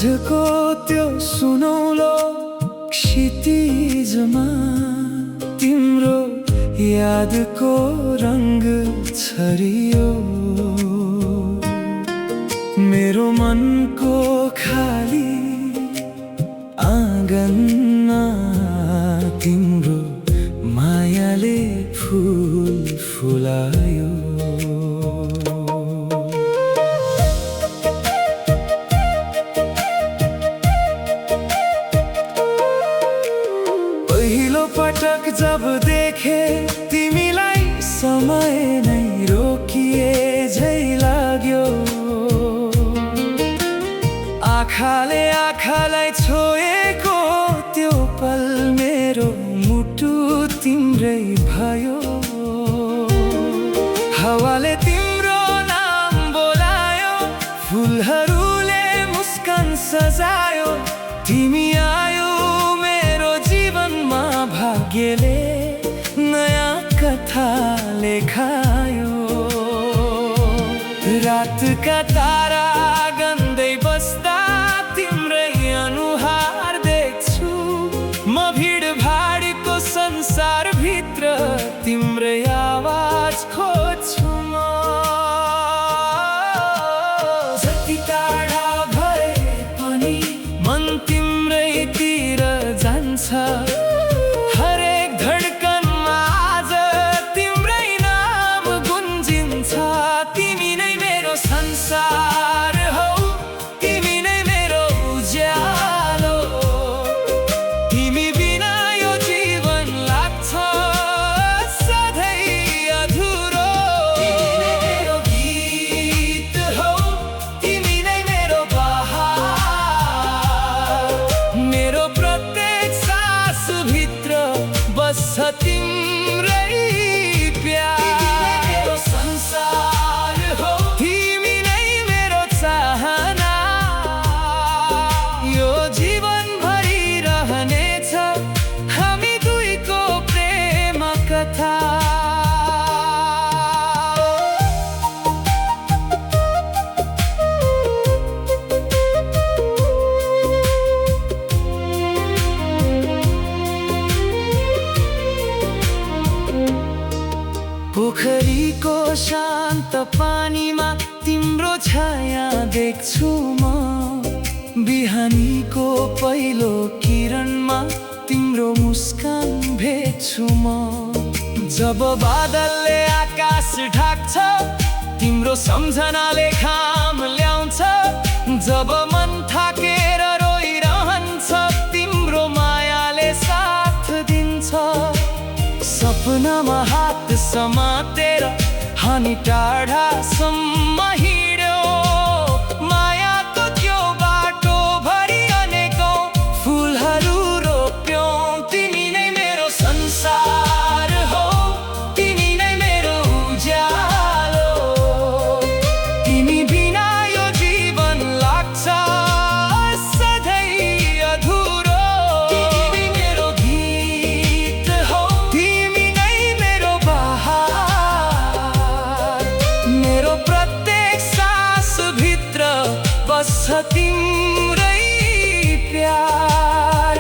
साँझको त्यो सुनौलो क्षितिजमा तिम्रो यादको रंग छरियो। मेरो मनको खाली आँगनमा तिम्रो मायाले फूल फुलायो। पहिलो पटक जब देखे तिमीलाई समय नै रोकिए झै लाग्यो। आँखाले आँखालाई छोएको त्यो पल मेरो मुटु तिम्रै भयो। हावाले तिम्रो नाम बोलायो, फुलहरूले मुस्कान सजायो। तिमी आयो मेरो जीवनमा, भाग्यले नयाँ कथा लेखायो। रातका तारा गन्दै बस्दा तिम्रै अनुहार देख्छु म। भिडभाडको संसारभित्र तिम्रै आवाज खोज्छु म। जति टाढा भए पनि मन तिम्रैतिर जान्छ। हरेक धड्कनमा आज तिम्रै नाम गुन्जिन्छ। तिमी नै मेरो संसार हौ, तिमी नै मेरो उज्यालो। तिमी बिना यो जीवन लाग्छ सधैँ अधुरो। तिमी नै मेरो गीत हौ, तिमी नै मेरो बहार। मेरो प्रत्येक सास भित्र बस्छ तिम्रै प्यार। मेरो संसार हो, तिमी नै मेरो चाहना। यो जीवन भरि रहनेछ हामी दुईको प्रेम कथा। पोखरीको शान्त पानीमा तिम्रो छाया देख्छु म। बिहानीको पहिलो किरणमा तिम्रो मुस्कान भेट्छु म। जब बादलले आकाश ढाक्छ तिम्रो सम्झनाले घाम ल्याउँछ। जब मन थाकेर रोइरहन्छ तिम्रो मायाले साथ दिन्छ। सपनामा हात समातेर हामी टाढासम्म हिँड्यो। मायाको त्यो बाटो भरि अनेकौं फुलहरू रोप्यौं। तिमी नै मेरो संसार हो, तिमी नै मेरो उज्यालो। तिमी बिना यो जीवन लाग्छ सधैँ अधुरो। तिमी मेरो गीत हौ, तिमी नै मेरो बहार। मेरो प्रत्येक सास भित्र बस्छ तिम्रै प्यार।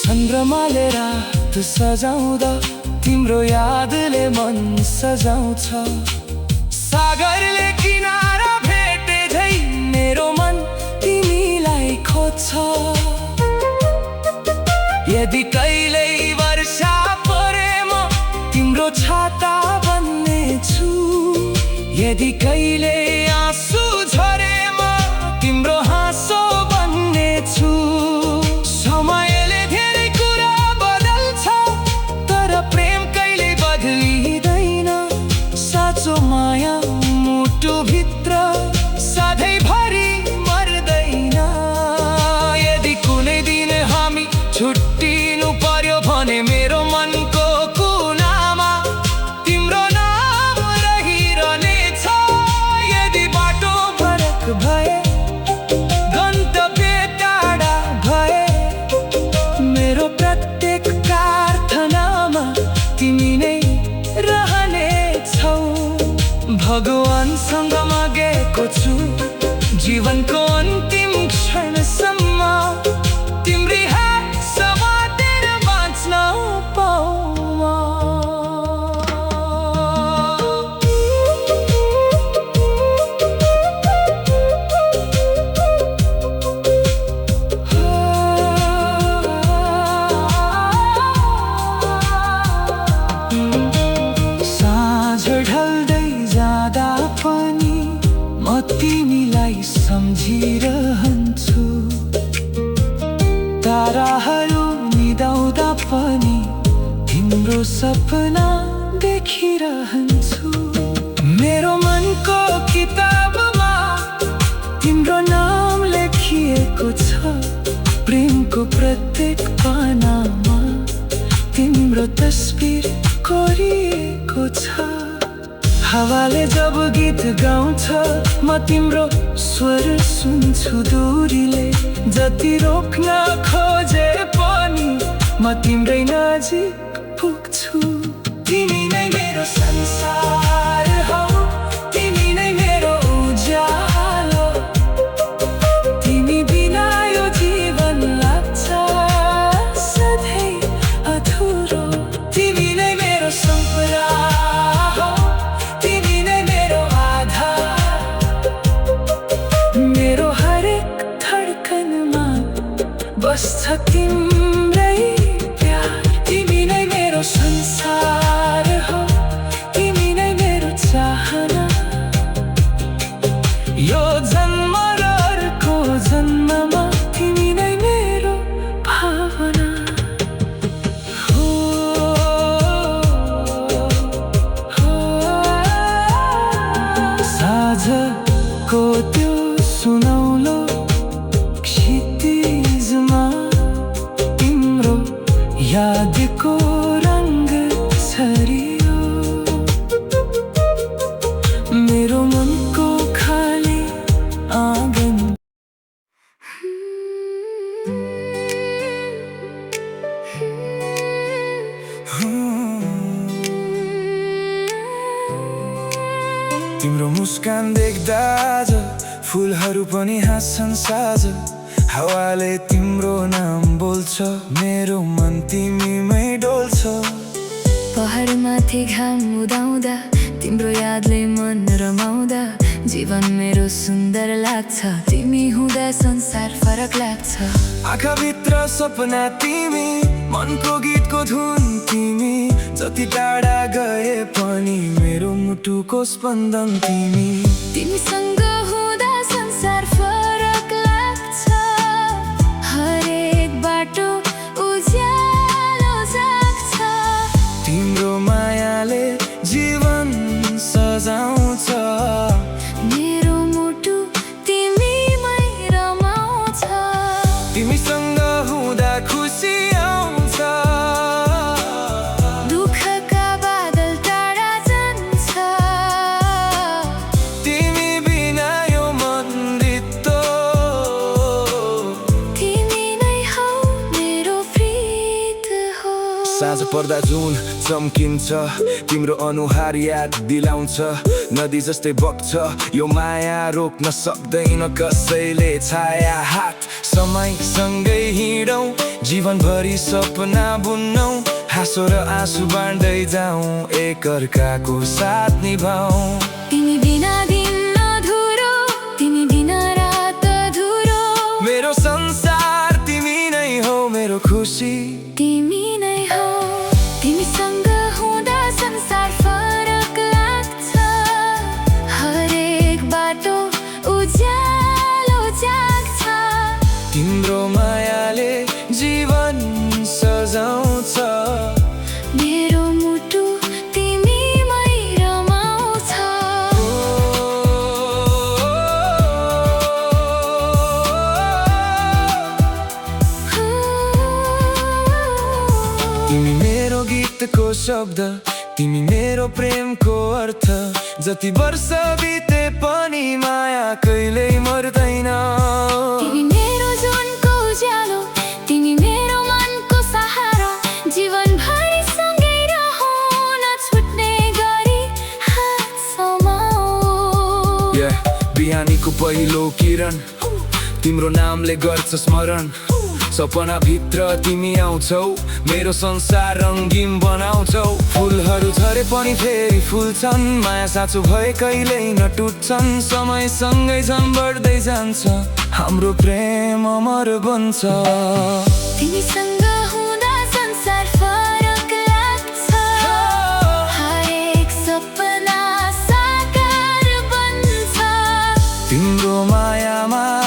चन्द्रमाले रात सजाउँदा तिम्रो यादले मन सजाउँछ। सागरले किनारा भेटे झै मेरो मन तिमीलाई खोज्छ। यदि कहिल्यै वर्षा परे म तिम्रो छाता बन्नेछु। यदि कहिल्यै आँसु झरे म तिम्रो हाँसो बन्नेछु। समयले धेरै कुरा बदल्छ तर प्रेम कहिल्यै बदलिँदैन। साँचो माया मुटुभित्र सधैँभरि मर्दैन। यदि कुनै दिन हामी छुट्टिनु पर्यो भने मेरो मनको कुनामा तिम्रो नाम रहिरहनेछ। सम्झिरहन्छु ताराहरू निदाउँदा पनि तिम्रो सपना देखिरहन्छु मेरो मनको किताबमा तिम्रो नाम लेखिएको छ प्रेमको प्रत्येक पानामा तिम्रो तस्बिर कोरिएको छ हावाले जब गीत गाउँछ म तिम्रो स्वर सुन्छु दूरीले जति रोक्न खोजे पनि म तिम्रै नजिक पुग्छु तिमी नै मेरो संसार हौ तिमी नै मेरो उज्यालो तिमी बिना यो जीवन लाग्छ सधैँ अधुरो तिमी नै मेरो सम्पदा हौ तिमी नै मेरो आधार मेरो हरेक धड्कनमा बस्छ तिम्रै प्यार तिमी नै मेरो संसार हो तिमी नै मेरो चाहना यो जन्म र अर्को जन्ममा तिमी नै मेरो भावना हो साँझको त्यो सुनौलो क्षितिजमा तिम्रो यादको रंग छरियो मेरो मनको खाली आँगन तिम्रो मुस्कान देख्दा आज फुलहरू पनि हाँस्छन् साझ हावाले तिम्रो नाम बोल्छ मेरो मन तिमीमै डोल्छ पहाडमाथि घाम उदाउँदा तिम्रो यादले मन रमाउँदा जीवन मेरो सुन्दर लाग्छ तिमी हुँदा संसार फरक लाग्छ आँखाभित्र सपना तिमी मनको गीतको धुन तिमी जति टाढा गए पनि मेरो मुटुको स्पन्दन तिमी तिमीसँग हुँदा संसार फरक लाग्छ हरेक बाटो उज्यालो जाग्छ तिम्रो मायाले जीवन सजाउँछ मेरो मुटु तिमीमै रमाउँछ तिमीसँग हुँदा खुसी आउँछ दुःखका बादल टाढा जान्छ तिमी बिना यो मन रित्तो तिमी नै हौ मेरो प्रीत हो साँझ पर्दा जुन चम्किन्छ तिम्रो अनुहार याद दिलाउँछ नदी जस्तै बग्छ यो माया रोक्न सक्दैन कसैले छाया हात समयसँगै हिँडौँ जीवनभरि सपना बुनौँ हाँसो र आँसु बाँड्दै जाउँ एकअर्काको साथ निभाउँ तिमी बिना दिन अधुरो तिमी बिना रात अधुरो मेरो संसार तिमी नै हो मेरो खुसी तिमी नै हो तिमीसँग हुँदा संसार फरक लाग्छ हरेक बाटो उज्यालो जाग्छ तिम्रो मायाले जीवन सजाउँछ मेरो मुटु तिमीमै रमाउँछ तिमी मेरो गीतको शब्द तिमी मेरो प्रेमको अर्थ जति वर्ष बिते पनि माया कहिल्यै मर्दैन तिमी मेरो जुनको उज्यालो तिमी मेरो मनको सहारा जीवनभरि सँगै रहौँ नछुट्ने गरी हात समाऊ बिहानीको पहिलो किरण तिम्रो नामले गर्छ स्मरण सपना भित्र तिमी आउँछौ मेरो संसार रंगीन बनाउँछौ फुलहरू झरे पनि फेरि फुल्छन् माया साँचो भए कहिल्यै नटुट्छन् समयसँगै झन् बढ्दै जान्छ हाम्रो प्रेम अमर बन्छ तिमीसँग हुँदा संसार फरक लाग्छ हरेक सपना साकार बन्छ तिम्रो माया मायामा